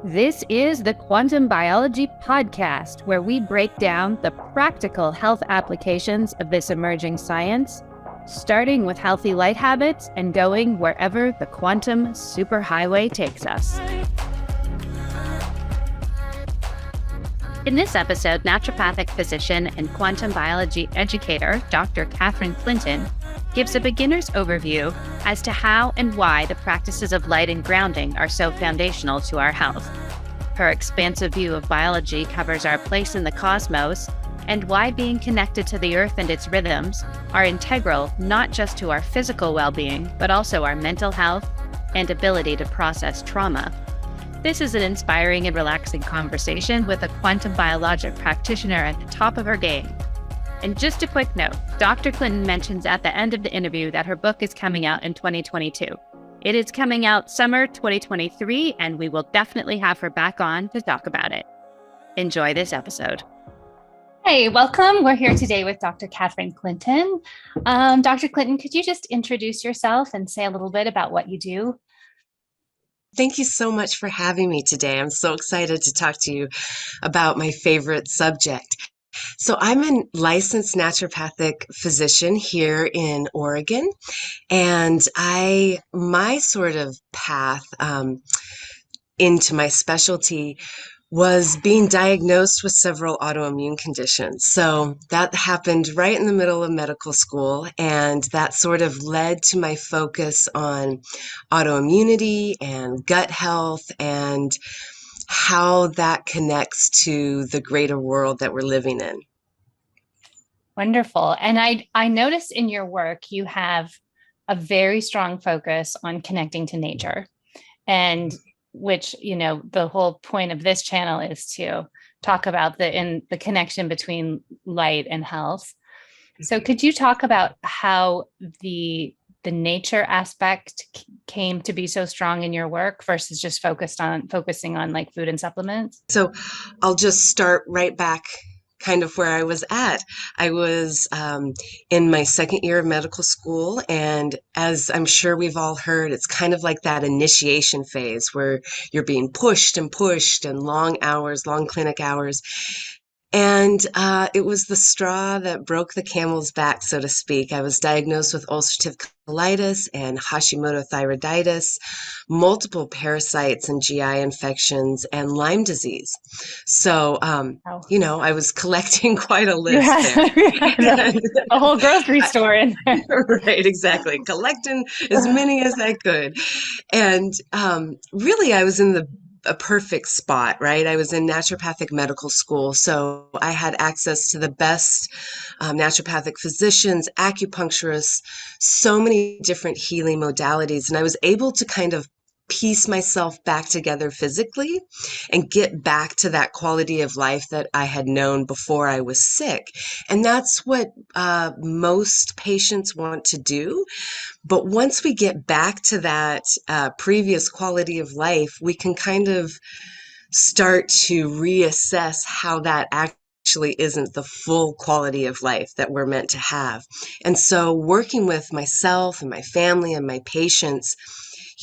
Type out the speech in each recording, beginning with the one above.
This is the Quantum Biology Podcast, where we break down the practical health applications of this emerging science, starting with healthy light habits and going wherever the quantum superhighway takes us. In this episode, naturopathic physician and quantum biology educator, Dr. Catherine Clinton, gives a beginner's overview as to how and why the practices of light and grounding are so foundational to our health. Her expansive view of biology covers our place in the cosmos and why being connected to the earth and its rhythms are integral not just to our physical well-being, but also our mental health and ability to process trauma. This is an inspiring and relaxing conversation with a quantum biologic practitioner at the top of her game. And just a quick note, Dr. Clinton mentions at the end of the interview that her book is coming out in 2022. It is coming out summer 2023, and we will definitely have her back on to talk about it. Enjoy this episode. Hey, welcome. We're here today with Dr. Catherine Clinton. Dr. Clinton, could you just introduce yourself and say a little bit about what you do? Thank you so much for having me today. I'm so excited to talk to you about my favorite subject. So I'm a licensed naturopathic physician here in Oregon, and my sort of path into my specialty was being diagnosed with several autoimmune conditions. So that happened right in the middle of medical school, and that sort of led to my focus on autoimmunity and gut health and how that connects to the greater world that we're living in. Wonderful. And I noticed in your work, you have a very strong focus on connecting to nature, and which, the whole point of this channel is to talk about the connection between light and health. So could you talk about how the nature aspect came to be so strong in your work versus just focusing on like food and supplements? So I'll just start right back kind of where I was at. I was in my second year of medical school, and as I'm sure we've all heard, it's kind of like that initiation phase where you're being pushed and pushed and long hours, long clinic hours. And it was the straw that broke the camel's back, so to speak. I was diagnosed with ulcerative colitis and Hashimoto thyroiditis, multiple parasites and GI infections, and Lyme disease. So, I was collecting quite a list there. A whole grocery store in there. Right, exactly. Collecting as many as I could. And really, I was in a perfect spot, right? I was in naturopathic medical school, so I had access to the best naturopathic physicians, acupuncturists, so many different healing modalities, and I was able to kind of piece myself back together physically and get back to that quality of life that I had known before I was sick. And that's what most patients want to do. But once we get back to that previous quality of life, we can kind of start to reassess how that actually isn't the full quality of life that we're meant to have. And so working with myself and my family and my patients,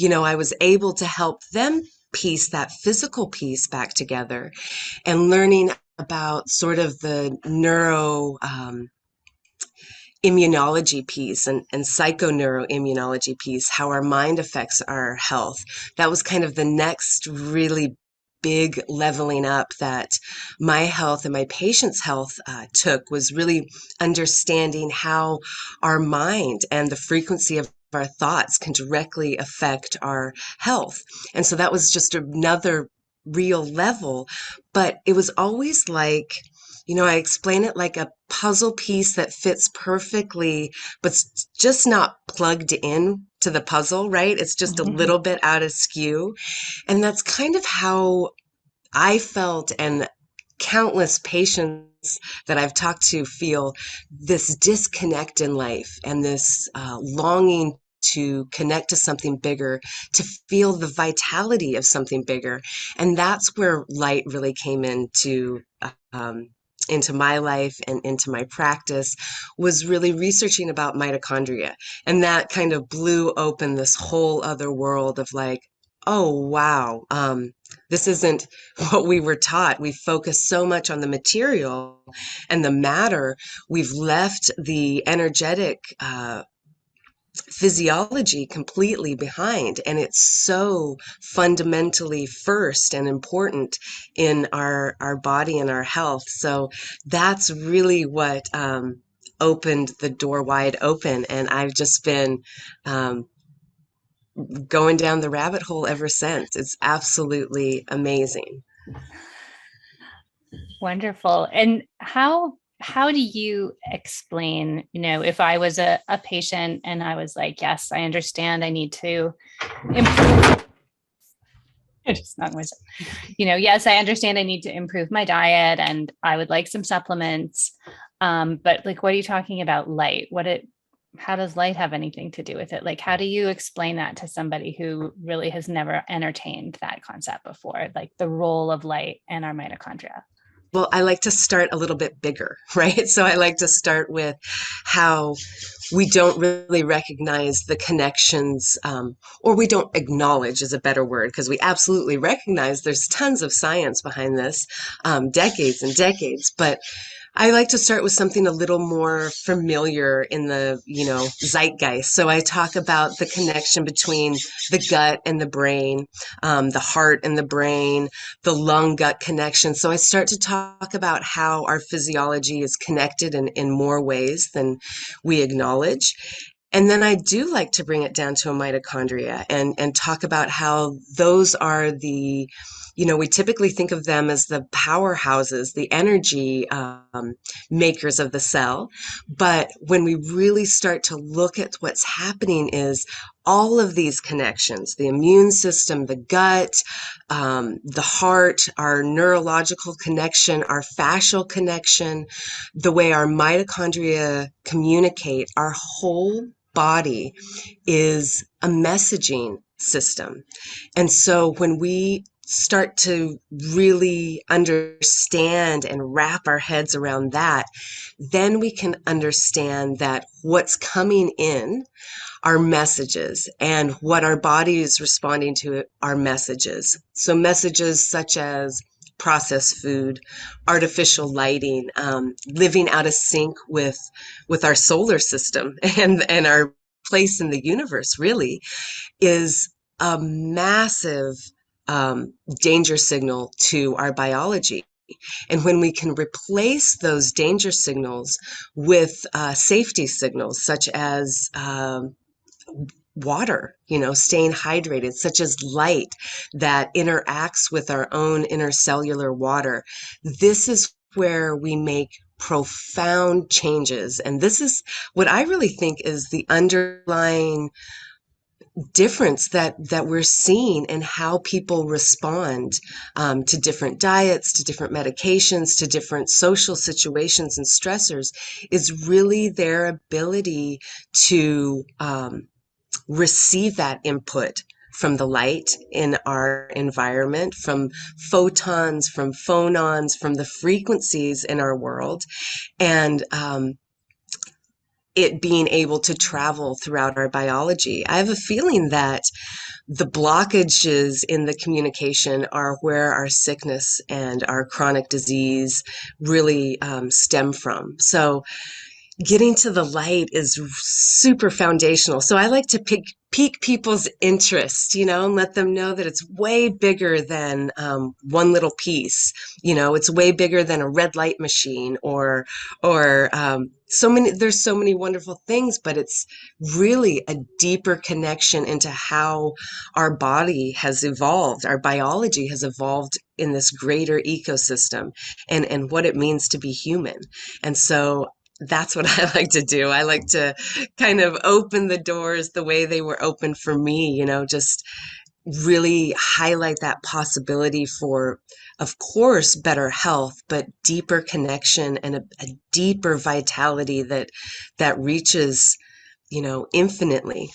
I was able to help them piece that physical piece back together, and learning about sort of the immunology piece and psychoneuroimmunology piece, how our mind affects our health. That was kind of the next really big leveling up that my health and my patient's health took, was really understanding how our mind and the frequency of our thoughts can directly affect our health. And so that was just another real level, but it was always like, I explain it like a puzzle piece that fits perfectly, but just not plugged in to the puzzle, right? It's just a little bit out of skew. And that's kind of how I felt, and countless patients that I've talked to feel this disconnect in life, and this longing to connect to something bigger, to feel the vitality of something bigger. And that's where light really came into my life and into my practice, was really researching about mitochondria. And that kind of blew open this whole other world of like, oh, wow, This isn't what we were taught. We focus so much on the material and the matter. We've left the energetic physiology completely behind, and it's so fundamentally first and important in our body and our health. So that's really what opened the door wide open, and I've just been um, going down the rabbit hole ever since. It's absolutely amazing. Wonderful. And how do you explain, if I was a patient and I was like, yes, I understand I need to improve. I just not myself. Yes, I understand I need to improve my diet and I would like some supplements. But like, what are you talking about light? How does light have anything to do with it? Like, how do you explain that to somebody who really has never entertained that concept before, like the role of light and our mitochondria? Well, I like to start a little bit bigger, right? So I like to start with how we don't really recognize the connections, or we don't acknowledge is a better word, because we absolutely recognize there's tons of science behind this, decades and decades. But I like to start with something a little more familiar in the, zeitgeist. So I talk about the connection between the gut and the brain, the heart and the brain, the lung-gut connection. So I start to talk about how our physiology is connected in more ways than we acknowledge. And then I do like to bring it down to a mitochondria and talk about how those are we typically think of them as the powerhouses, the energy makers of the cell. But when we really start to look at what's happening is all of these connections, the immune system, the gut, the heart, our neurological connection, our fascial connection, the way our mitochondria communicate, our whole body is a messaging system. And so when we start to really understand and wrap our heads around that, then we can understand that what's coming in are messages and what our body is responding to are messages. So messages such as processed food, artificial lighting, living out of sync with our solar system and our place in the universe really is a massive danger signal to our biology. And when we can replace those danger signals with safety signals, such as water, staying hydrated, such as light that interacts with our own intercellular water, this is where we make profound changes. And this is what I really think is the underlying difference that we're seeing in how people respond to different diets, to different medications, to different social situations and stressors, is really their ability to receive that input from the light in our environment, from photons, from phonons, from the frequencies in our world, and it being able to travel throughout our biology. I have a feeling that the blockages in the communication are where our sickness and our chronic disease really stem from. So getting to the light is super foundational. So I like to pique people's interest, and let them know that it's way bigger than one little piece. It's way bigger than a red light machine or there's so many wonderful things, but it's really a deeper connection into how our body has evolved, our biology has evolved in this greater ecosystem and what it means to be human. And so that's what I like to do. I like to kind of open the doors the way they were open for me, just really highlight that possibility for, of course, better health, but deeper connection and a deeper vitality that reaches, infinitely.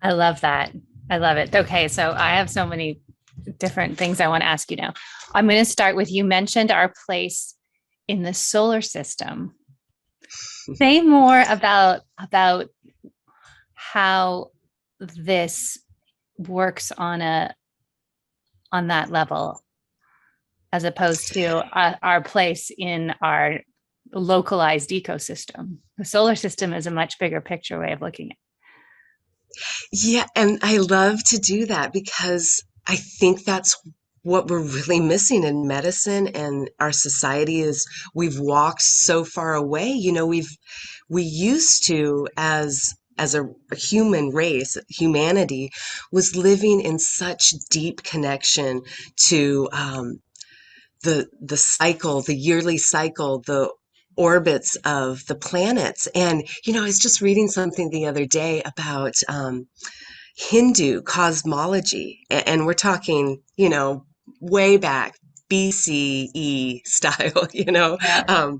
I love that. I love it. Okay, so I have so many different things I want to ask you now. I'm going to start with, you mentioned our place in the solar system. Say more about how this works on on that level, as opposed to our place in our localized ecosystem. The solar system is a much bigger picture way of looking at Yeah, and I love to do that because I think that's what we're really missing in medicine and our society is we've walked so far away. We used to as a human race, humanity was living in such deep connection to the cycle, the yearly cycle, the orbits of the planets. And I was just reading something the other day about Hindu cosmology, and we're talking, way back BCE style, it. um,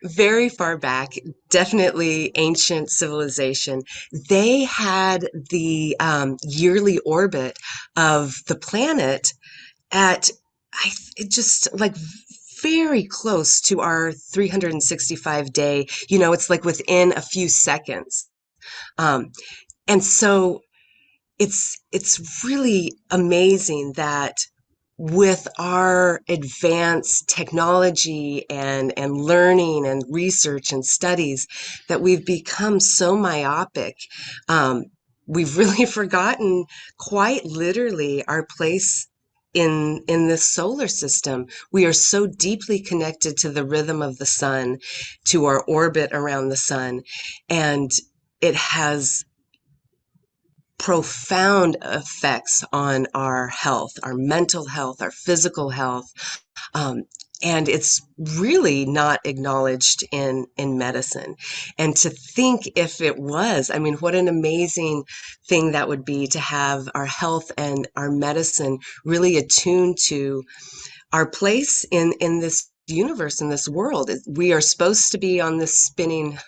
very far back, definitely ancient civilization. They had the yearly orbit of the planet at it just like very close to our 365 day, it's like within a few seconds. Um, and so it's really amazing that with our advanced technology and learning and research and studies that we've become so myopic. Um, we've really forgotten quite literally our place in this solar system. We are so deeply connected to the rhythm of the sun, to our orbit around the sun, and it has profound effects on our health, our mental health, our physical health. Um, and it's really not acknowledged in medicine. And to think if it was, I mean, what an amazing thing that would be to have our health and our medicine really attuned to our place in this universe, in this world. We are supposed to be on this spinning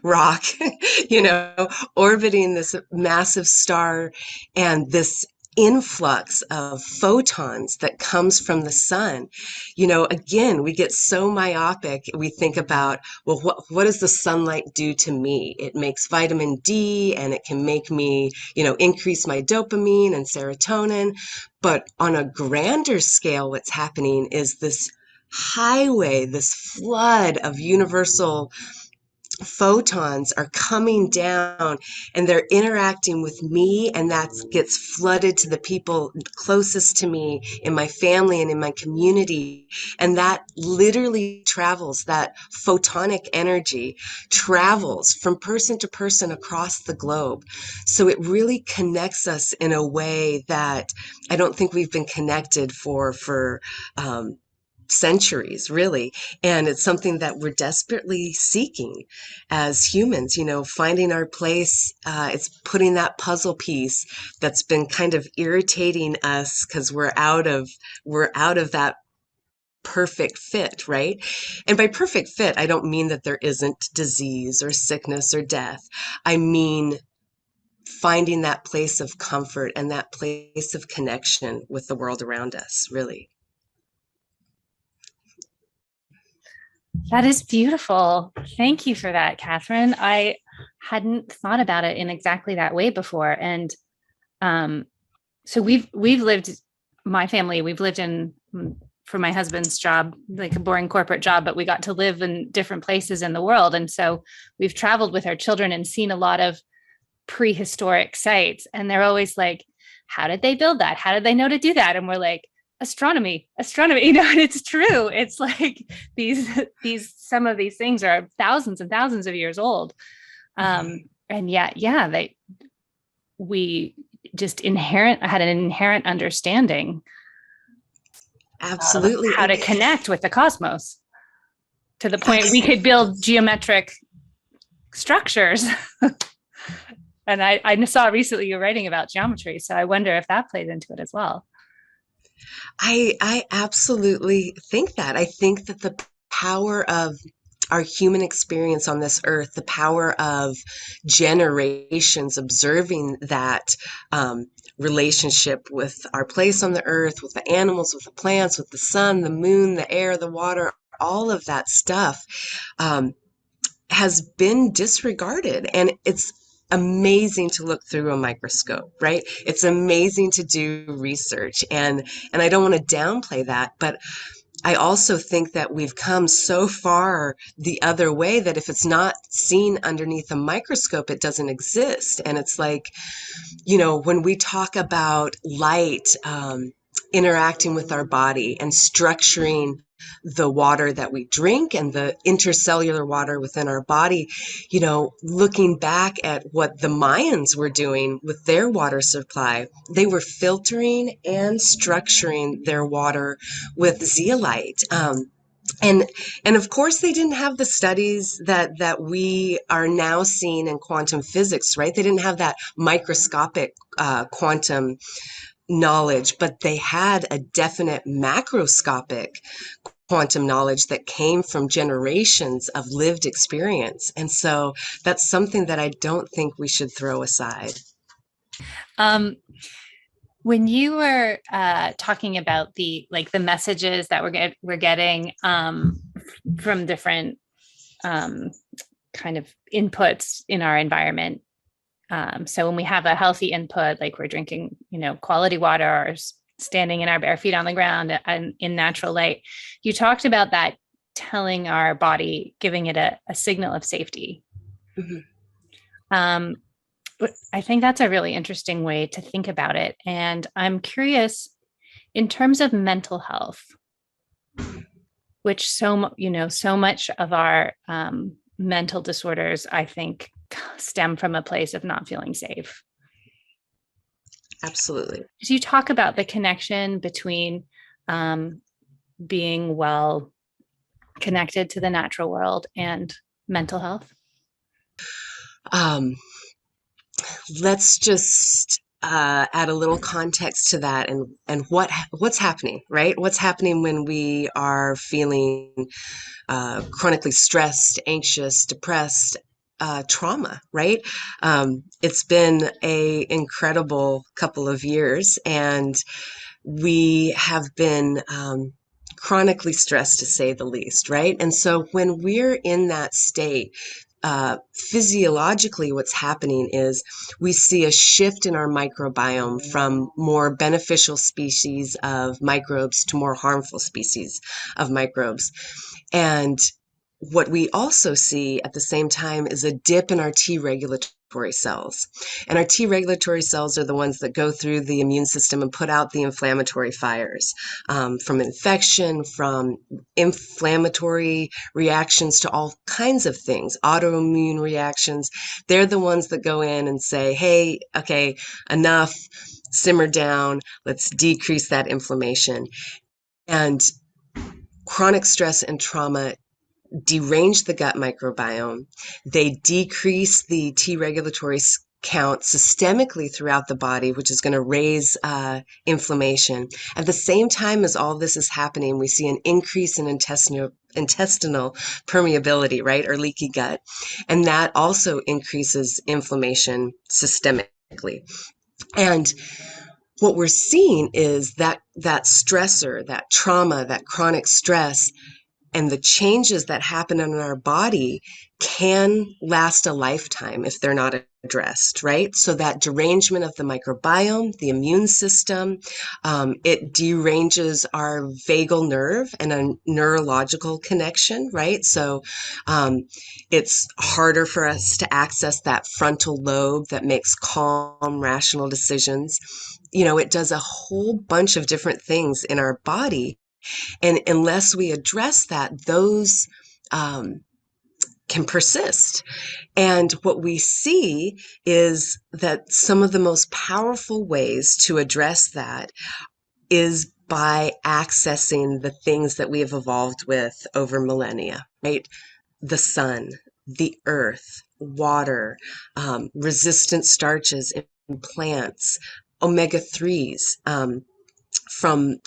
rock, you know, orbiting this massive star, and this influx of photons that comes from the sun. Again, we get so myopic. We think about, well, what does the sunlight do to me? It makes vitamin D, and it can make me, increase my dopamine and serotonin. But on a grander scale, what's happening is this highway, this flood of universal photons are coming down, and they're interacting with me, and that gets flooded to the people closest to me in my family and in my community. And that literally travels, that photonic energy travels from person to person across the globe. So it really connects us in a way that I don't think we've been connected for centuries, really. And it's something that we're desperately seeking as humans, finding our place. It's putting that puzzle piece that's been kind of irritating us because we're out of that perfect fit, right? And by perfect fit, I don't mean that there isn't disease or sickness or death. I mean finding that place of comfort and that place of connection with the world around us, really. That is beautiful. Thank you for that, Catherine. I hadn't thought about it in exactly that way before. And so we've lived, my family, we've lived in, for my husband's job, like a boring corporate job, but we got to live in different places in the world. And so we've traveled with our children and seen a lot of prehistoric sites. And they're always like, how did they build that? How did they know to do that? And we're like, astronomy, and it's true. It's like some of these things are thousands and thousands of years old. And yet, we just had an inherent understanding of Absolutely. how to connect with the cosmos to the point we could build geometric structures. And I saw recently you're writing about geometry, so I wonder if that plays into it as well. I absolutely think that. I think that the power of our human experience on this earth, the power of generations observing that relationship with our place on the earth, with the animals, with the plants, with the sun, the moon, the air, the water, all of that stuff has been disregarded. And it's amazing to look through a microscope, right? It's amazing to do research, and I don't want to downplay that, but I also think that we've come so far the other way that if it's not seen underneath a microscope, it doesn't exist. And it's like, when we talk about light interacting with our body and structuring the water that we drink and the intercellular water within our body, looking back at what the Mayans were doing with their water supply, they were filtering and structuring their water with zeolite. And of course they didn't have the studies that we are now seeing in quantum physics, right? They didn't have that microscopic quantum knowledge, but they had a definite macroscopic quantum knowledge that came from generations of lived experience. And so that's something that I don't think we should throw aside. Um, when you were talking about the messages that we're getting from different kind of inputs in our environment. So when we have a healthy input, like we're drinking, quality water or standing in our bare feet on the ground and in natural light, you talked about that telling our body, giving it a signal of safety. Mm-hmm. I think that's a really interesting way to think about it. And I'm curious, in terms of mental health, which so much of our mental disorders, I think, stem from a place of not feeling safe. Absolutely. So you talk about the connection between being well connected to the natural world and mental health. Let's just add a little context to that, and what's happening, right? What's happening when we are feeling chronically stressed, anxious, depressed, trauma, right? It's been a incredible couple of years, and we have been chronically stressed, to say the least, right? And so when we're in that state, physiologically, what's happening is we see a shift in our microbiome from more beneficial species of microbes to more harmful species of microbes. And what we also see at the same time is a dip in our T regulatory cells. And our T regulatory cells are the ones that go through the immune system and put out the inflammatory fires from infection, from inflammatory reactions to all kinds of things, autoimmune reactions. They're the ones that go in and say, hey, okay, enough, simmer down, let's decrease that inflammation. And chronic stress and trauma derange the gut microbiome. They decrease the T regulatory count systemically throughout the body, which is going to raise inflammation. At the same time as all this is happening, we see an increase in intestinal permeability, right, or leaky gut. And that also increases inflammation systemically. And what we're seeing is that stressor, that trauma, that chronic stress, and the changes that happen in our body can last a lifetime if they're not addressed, right? So that derangement of the microbiome, the immune system, it deranges our vagal nerve and a neurological connection, right? So it's harder for us to access that frontal lobe that makes calm, rational decisions. It does a whole bunch of different things in our body. And unless we address that, those can persist. And what we see is that some of the most powerful ways to address that is by accessing the things that we have evolved with over millennia, right? The sun, the earth, water, resistant starches in plants, omega-3s, from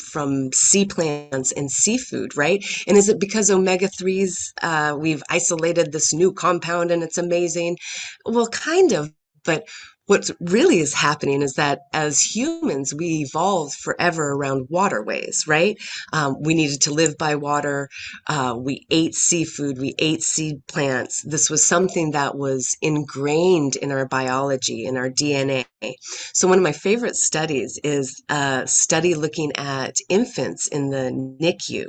sea plants and seafood, right? And is it because omega-3s, we've isolated this new compound and it's amazing? Well, kind of, but what really is happening is that as humans, we evolved forever around waterways, right? We needed to live by water. We ate seafood. We ate seed plants. This was something that was ingrained in our biology, in our DNA. So one of my favorite studies is a study looking at infants in the NICU,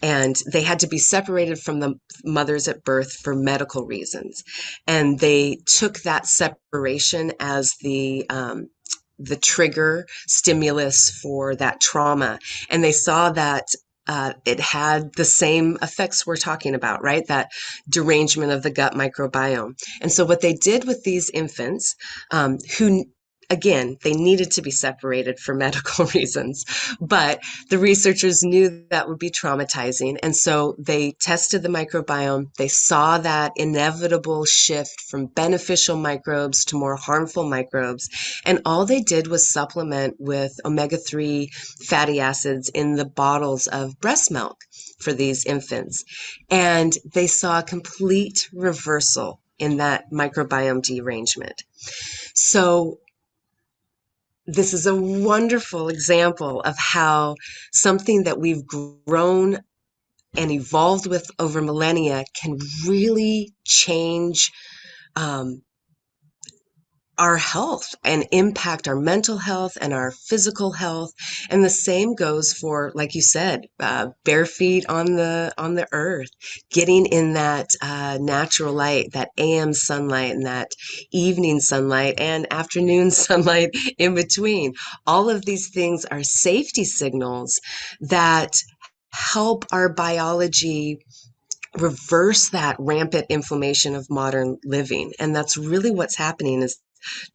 and they had to be separated from the mothers at birth for medical reasons. And they took that separation as the trigger stimulus for that trauma, and they saw that it had the same effects we're talking about, right? That derangement of the gut microbiome. And so, what they did with these infants, who again, they needed to be separated for medical reasons, but the researchers knew that would be traumatizing. And so they tested the microbiome. They saw that inevitable shift from beneficial microbes to more harmful microbes. And all they did was supplement with omega-3 fatty acids in the bottles of breast milk for these infants. And they saw a complete reversal in that microbiome derangement. So this is a wonderful example of how something that we've grown and evolved with over millennia can really change um, our health and impact our mental health and our physical health. And the same goes for, like you said, bare feet on the earth, getting in that natural light, that AM sunlight and that evening sunlight and afternoon sunlight in between. All of these things are safety signals that help our biology reverse that rampant inflammation of modern living. And that's really what's happening is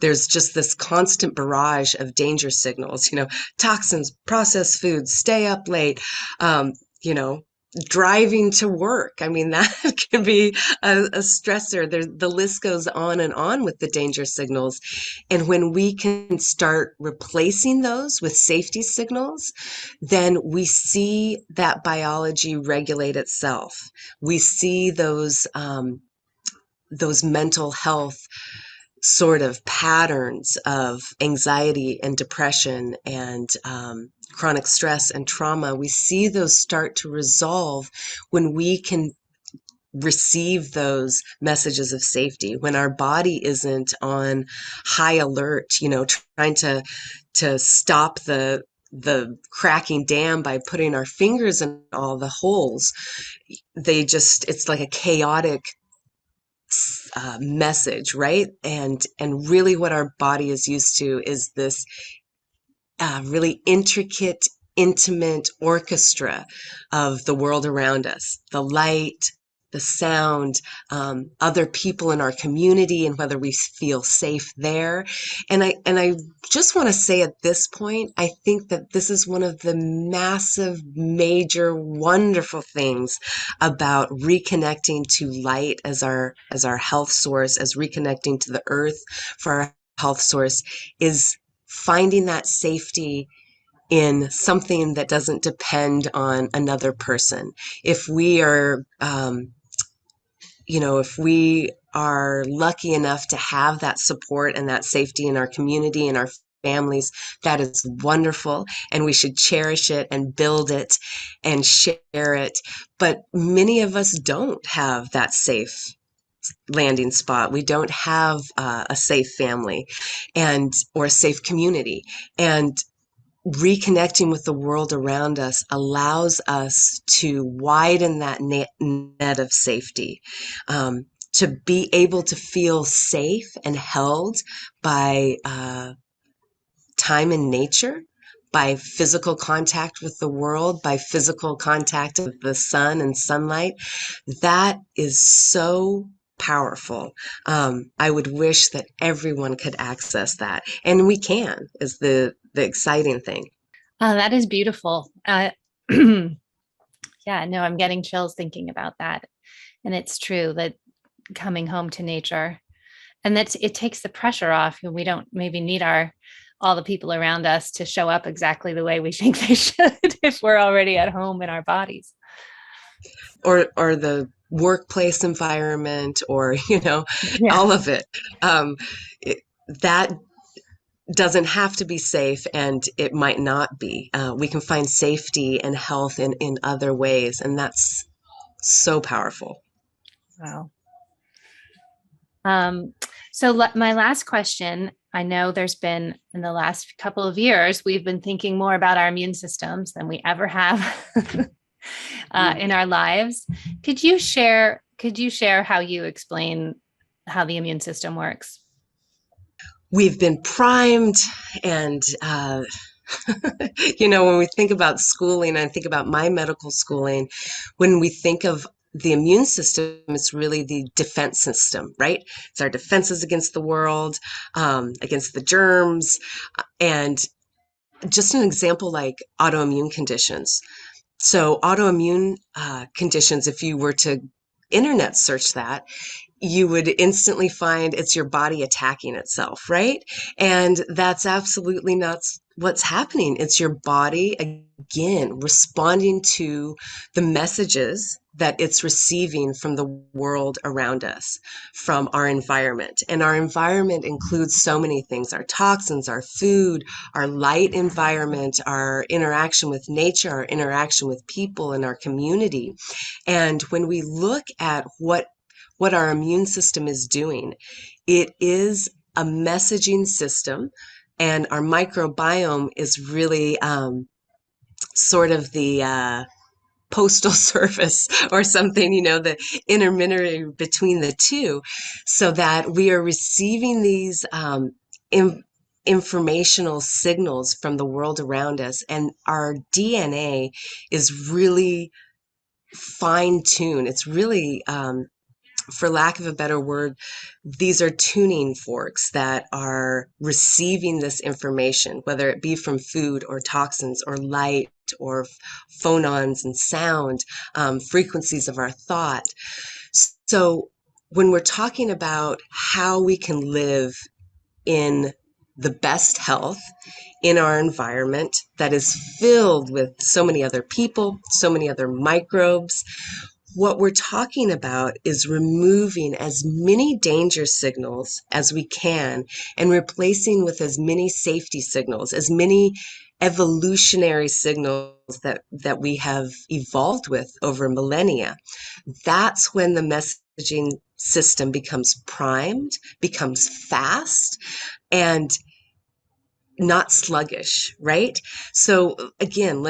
there's just this constant barrage of danger signals, toxins, processed foods, stay up late, um, you know, driving to work. I mean, that can be a stressor. The list goes on and on with the danger signals. And when we can start replacing those with safety signals, then we see that biology regulate itself. We see those mental health sort of patterns of anxiety and depression and chronic stress and trauma. We see those start to resolve when we can receive those messages of safety, when our body isn't on high alert, trying to stop the cracking dam by putting our fingers in all the holes. It's like a chaotic message, right? And really what our body is used to is this really intricate, intimate orchestra of the world around us, the light, the sound, other people in our community, and whether we feel safe there. And I just want to say at this point, I think that this is one of the massive, major, wonderful things about reconnecting to light as our health source, as reconnecting to the earth for our health source, is finding that safety in something that doesn't depend on another person. If we are, if we are lucky enough to have that support and that safety in our community and our families, that is wonderful, and we should cherish it and build it and share it. But many of us don't have that safe landing spot. We don't have a safe family or a safe community. And reconnecting with the world around us allows us to widen that net of safety, to be able to feel safe and held by time in nature, by physical contact with the world, by physical contact with the sun and sunlight. That is so powerful. I would wish that everyone could access that, and we can, is the exciting thing. That is beautiful. Yeah, no, I'm getting chills thinking about that. And it's true that coming home to nature and that it takes the pressure off. We don't maybe need all the people around us to show up exactly the way we think they should if we're already at home in our bodies. Or the workplace environment, or Yeah. all of it. Um, it that doesn't have to be safe, and it might not be. We can find safety and health in other ways, and that's so powerful. Wow. Um, my last question, I know there's been in the last couple of years, we've been thinking more about our immune systems than we ever have in our lives. Could you share how you explain how the immune system works? We've been primed, and when we think about schooling, I think about my medical schooling, when we think of the immune system, it's really the defense system, right? It's our defenses against the world, against the germs. And just an example like autoimmune conditions. So, autoimmune conditions, if you were to internet search that, you would instantly find it's your body attacking itself, right? And that's absolutely not what's happening. It's your body, again, responding to the messages that it's receiving from the world around us, from our environment. And our environment includes so many things: our toxins, our food, our light environment, our interaction with nature, our interaction with people in our community. And when we look at what our immune system is doing, it is a messaging system, and our microbiome is really sort of the postal service or something, the intermediary between the two, so that we are receiving these informational signals from the world around us, and our DNA is really fine-tuned. It's really for lack of a better word, these are tuning forks that are receiving this information, whether it be from food or toxins or light or phonons and sound, frequencies of our thought. So when we're talking about how we can live in the best health in our environment that is filled with so many other people, so many other microbes, what we're talking about is removing as many danger signals as we can and replacing with as many safety signals, as many evolutionary signals that we have evolved with over millennia. That's when the messaging system becomes primed, becomes fast, and not sluggish, right? So again,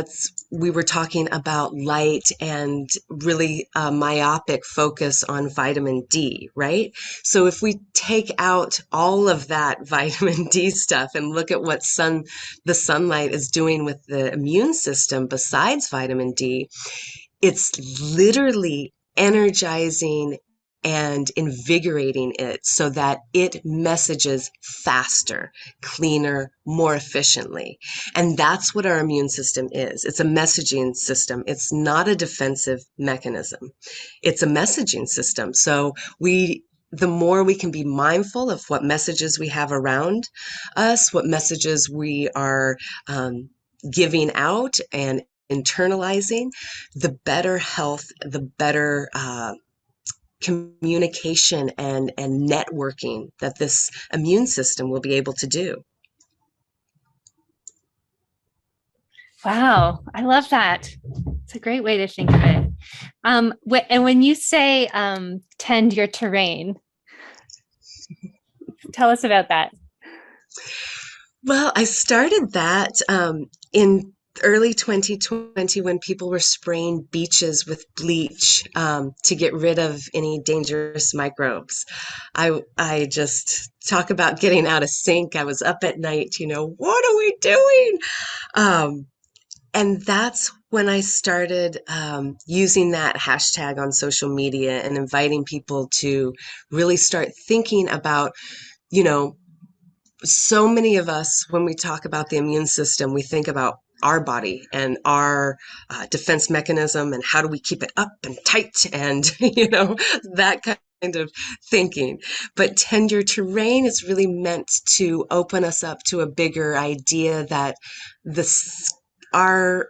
we were talking about light and really a myopic focus on vitamin D, right? So if we take out all of that vitamin D stuff and look at what the sunlight is doing with the immune system besides vitamin D, it's literally energizing and invigorating it so that it messages faster, cleaner, more efficiently. And that's what our immune system is. It's a messaging system. It's not a defensive mechanism. It's a messaging system. So the more we can be mindful of what messages we have around us, what messages we are giving out and internalizing, the better health, the better communication and networking that this immune system will be able to do. Wow, I love that. It's a great way to think of it. And when you say tend your terrain, tell us about that. Well, I started that in early 2020 when people were spraying beaches with bleach to get rid of any dangerous microbes. I just talk about getting out of sync. I was up at night, what are we doing? And that's when I started using that hashtag on social media and inviting people to really start thinking about, you know, so many of us, when we talk about the immune system, we think about our body and our defense mechanism and how do we keep it up and tight and, that kind of thinking. But tend your terrain is really meant to open us up to a bigger idea that this, our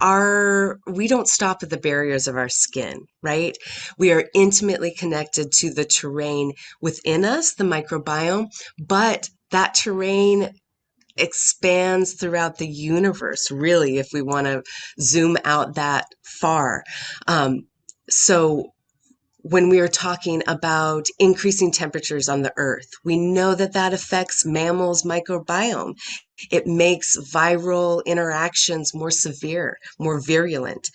we don't stop at the barriers of our skin, right? We are intimately connected to the terrain within us, the microbiome, but that terrain expands throughout the universe, really, if we want to zoom out that far. So when we are talking about increasing temperatures on the earth, we know that that affects mammals' microbiome. It makes viral interactions more severe, more virulent.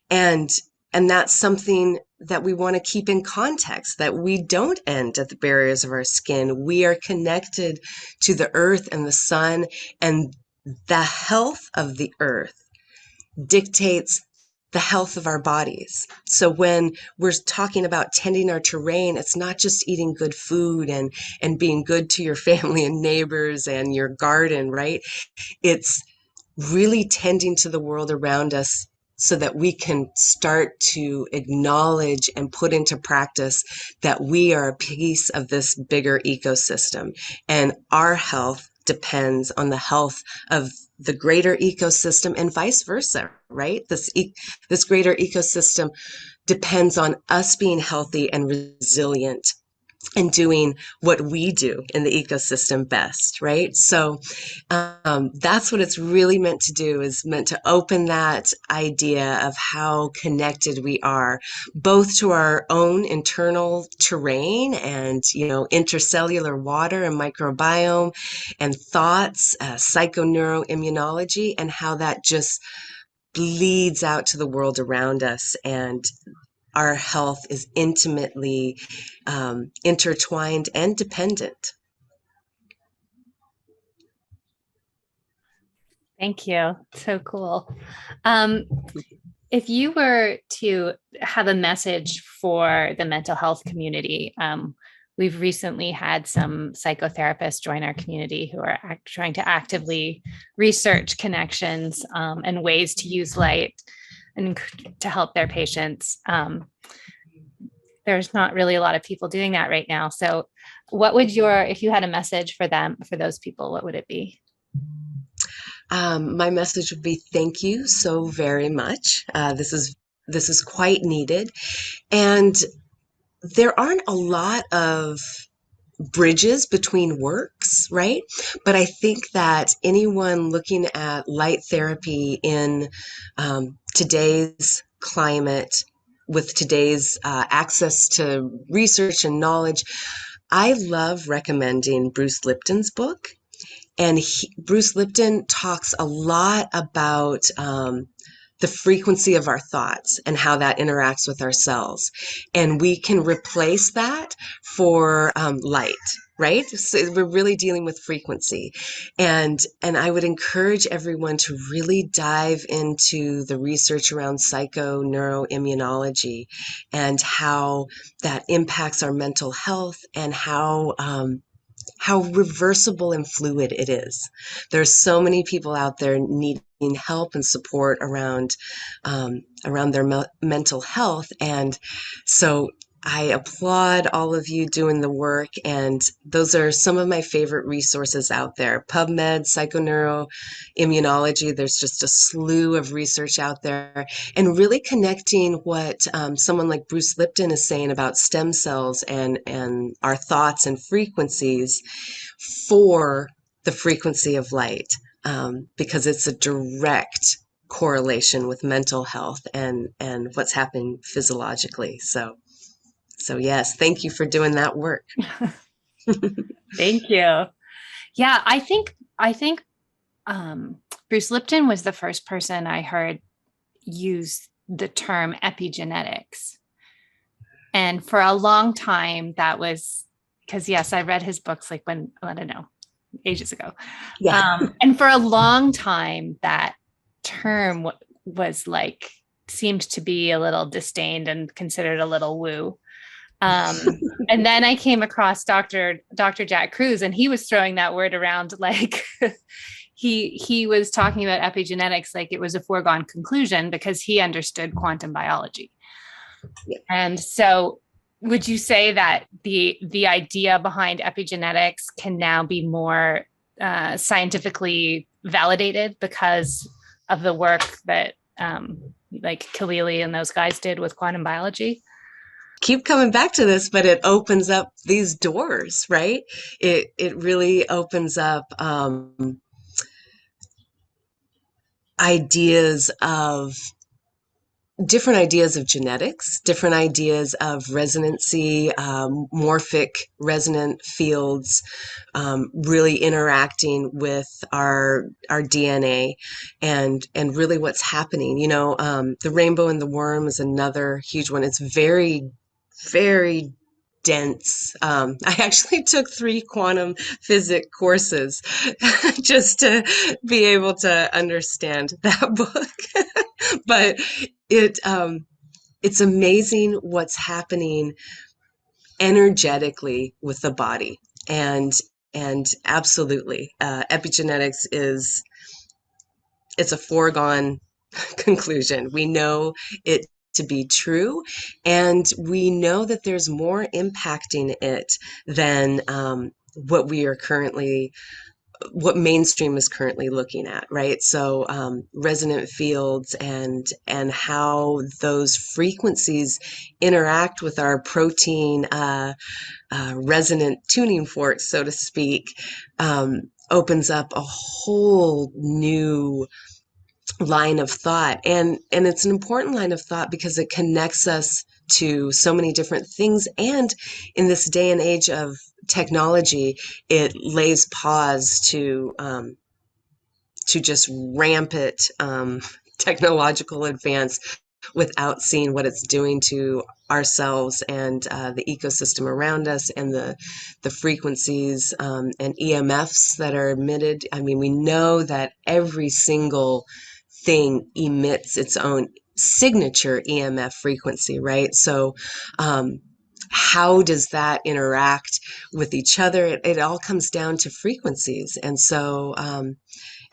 And and that's something that we want to keep in context, that we don't end at the barriers of our skin. We are connected to the earth and the sun, and the health of the earth dictates the health of our bodies. So when we're talking about tending our terrain, it's not just eating good food and being good to your family and neighbors and your garden, right? It's really tending to the world around us so that we can start to acknowledge and put into practice that we are a piece of this bigger ecosystem, and our health depends on the health of the greater ecosystem and vice versa, right? This greater ecosystem depends on us being healthy and resilient and doing what we do in the ecosystem best, right? So that's what it's really meant to do, is meant to open that idea of how connected we are, both to our own internal terrain and, intercellular water and microbiome and thoughts, psychoneuroimmunology, and how that just bleeds out to the world around us. And our health is intimately intertwined and dependent. Thank you. So cool. Um, if you were to have a message for the mental health community, we've recently had some psychotherapists join our community who are trying to actively research connections and ways to use light and to help their patients. There's not really a lot of people doing that right now. So if you had a message for them, for those people, what would it be? My message would be thank you so very much. This is quite needed, and there aren't a lot of bridges between works, right? But I think that anyone looking at light therapy in today's climate, with today's access to research and knowledge, I love recommending Bruce Lipton's book. And Bruce Lipton talks a lot about the frequency of our thoughts and how that interacts with our cells. And we can replace that for light, right? So we're really dealing with frequency. And I would encourage everyone to really dive into the research around psychoneuroimmunology and how that impacts our mental health, and how reversible and fluid it is. There's so many people out there needing help and support around their mental health, and so I applaud all of you doing the work, and those are some of my favorite resources out there. PubMed, psychoneuroimmunology, there's just a slew of research out there, and really connecting what someone like Bruce Lipton is saying about stem cells and our thoughts and frequencies for the frequency of light, because it's a direct correlation with mental health and what's happening physiologically. So yes, thank you for doing that work. Thank you. Yeah, I think Bruce Lipton was the first person I heard use the term epigenetics. And for a long time, that was because, yes, I read his books like when, I don't know, ages ago. Yeah. And for a long time, that term was like, seemed to be a little disdained and considered a little woo. And then I came across Dr. Jack Kruse, and he was throwing that word around like he was talking about epigenetics like it was a foregone conclusion because he understood quantum biology. Yeah. And so would you say that the idea behind epigenetics can now be more scientifically validated because of the work that like Kalili and those guys did with quantum biology. Keep coming back to this, but it opens up these doors, right? It really opens up ideas of different ideas of genetics, different ideas of resonancy, morphic resonant fields, really interacting with our DNA and really what's happening. The rainbow and the worm is another huge one. It's very, very dense. I actually took 3 quantum physics courses just to be able to understand that book. But it it's amazing what's happening energetically with the body, and absolutely, epigenetics is it's a foregone conclusion. We know it to be true, and we know that there's more impacting it than what we are currently what mainstream is currently looking at, right? So resonant fields and how those frequencies interact with our protein resonant tuning forks, so to speak, opens up a whole new line of thought, and it's an important line of thought because it connects us to so many different things, and in this day and age of technology, it lays pause to just rampant technological advance without seeing what it's doing to ourselves and the ecosystem around us, and the frequencies and EMFs that are emitted. I mean, we know that every single thing emits its own signature EMF frequency, right? So, how does that interact with each other? It all comes down to frequencies. And so,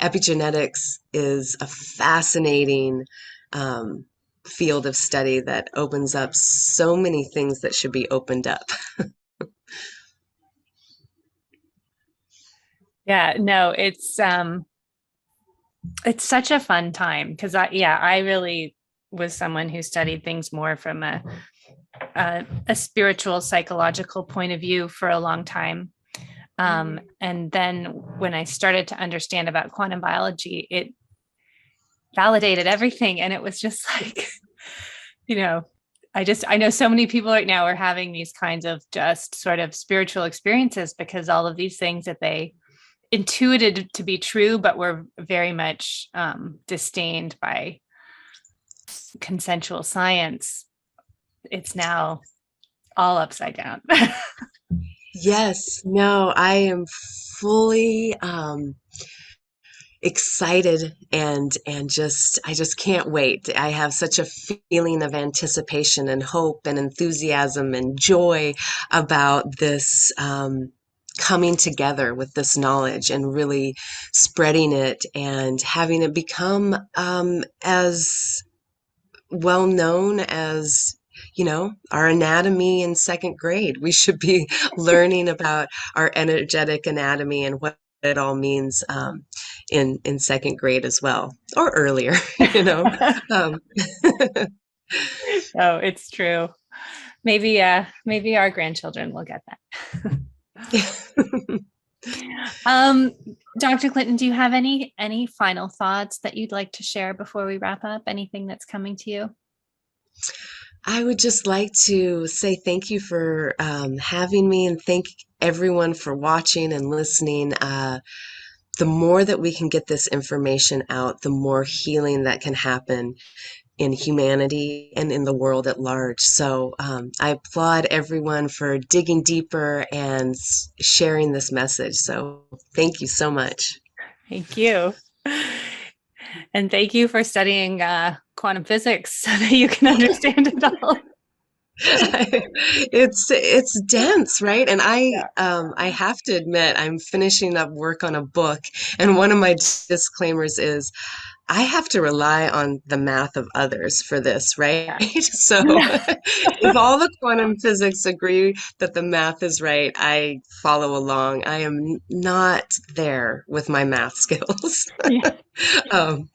epigenetics is a fascinating field of study that opens up so many things that should be opened up. Yeah, no, it's such a fun time because I really was someone who studied things more from a spiritual psychological point of view for a long time. And then when I started to understand about quantum biology, it validated everything. And it was just like, you know, I know so many people right now are having these kinds of just sort of spiritual experiences because all of these things that they intuited to be true, but were very much disdained by consensual science. It's now all upside down. Yes, no, I am fully excited and just I just can't wait. I have such a feeling of anticipation and hope and enthusiasm and joy about this coming together with this knowledge and really spreading it and having it become as well known as our anatomy in second grade. We should be learning about our energetic anatomy and what it all means in second grade as well, or earlier, you know. Um, Oh, it's true. Maybe our grandchildren will get that. Um, Dr. Clinton, do you have any final thoughts that you'd like to share before we wrap up? Anything that's coming to you? I would just like to say thank you for having me, and thank everyone for watching and listening. The more that we can get this information out, the more healing that can happen in humanity and in the world at large. So I applaud everyone for digging deeper and sharing this message. So thank you so much. Thank you. And thank you for studying quantum physics so that you can understand it all. It's dense, right? And Yeah. I have to admit I'm finishing up work on a book, and one of my disclaimers is I have to rely on the math of others for this, right? Yeah. So if all the quantum physics agree that the math is right, I follow along. I am not there with my math skills. Yeah. Um,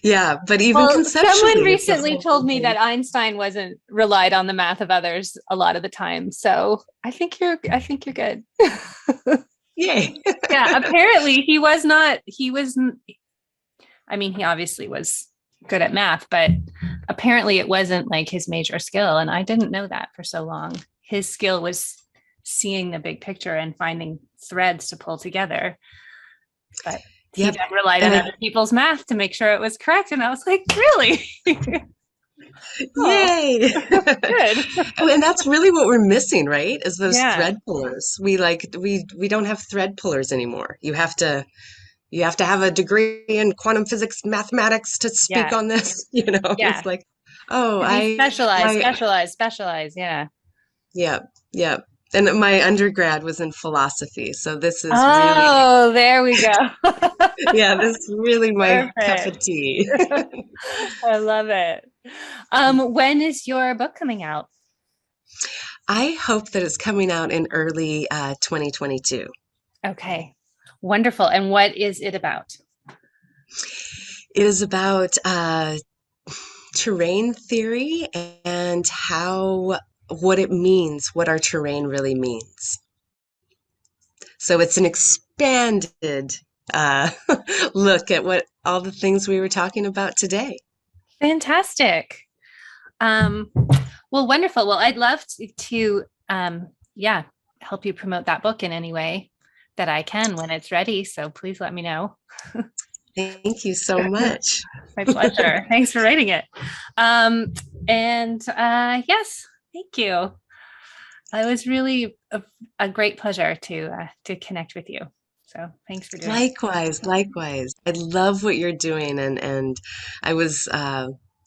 yeah, but even Well, someone conceptually, it's a recently whole told me thing. that Einstein wasn't relied on the math of others a lot of the time. So I think you're good. Yay. Yeah, apparently I mean, he obviously was good at math, but apparently it wasn't like his major skill. And I didn't know that for so long. His skill was seeing the big picture and finding threads to pull together. But he Yep. then relied on And other people's math to make sure it was correct. And I was like, really? Oh, yay. good. And that's really what we're missing, right? Is those Yeah. thread pullers. We don't have thread pullers anymore. You have to have a degree in quantum physics, mathematics to speak Yeah. on this. You know, Yeah. it's like, oh, To be I specialized, my specialized, specialized. Yeah. yeah, yeah. And my undergrad was in philosophy, so this is really, Oh, there we go. yeah, this is really my cup of Perfect. tea. I love it. When is your book coming out? I hope that it's coming out in early 2022. Okay. Wonderful. And what is it about? It is about terrain theory and what it means, what our terrain really means. So it's an expanded uh, look at what all the things we were talking about today. Fantastic. Um, well, wonderful. Well, I'd love to yeah, help you promote that book in any way that I can when it's ready. So please let me know. Thank you so much. My pleasure. Thanks for writing it. And yes, thank you. It was really a great pleasure to connect with you. So thanks for doing it. Likewise, likewise. I love what you're doing, and I was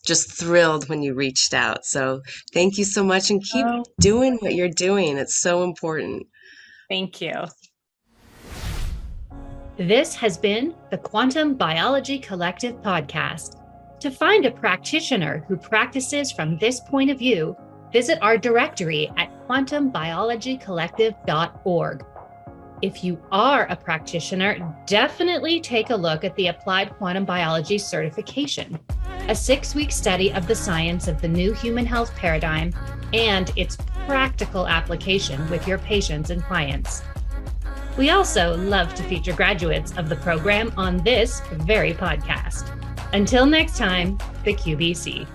just thrilled when you reached out. So thank you so much, and keep Oh, doing what you're doing. It's so important. thank you. This has been the Quantum Biology Collective podcast. To find a practitioner who practices from this point of view, visit our directory at quantumbiologycollective.org. If you are a practitioner, definitely take a look at the Applied Quantum Biology Certification, a 6-week study of the science of the new human health paradigm and its practical application with your patients and clients. We also love to feature graduates of the program on this very podcast. Until next time, the QBC.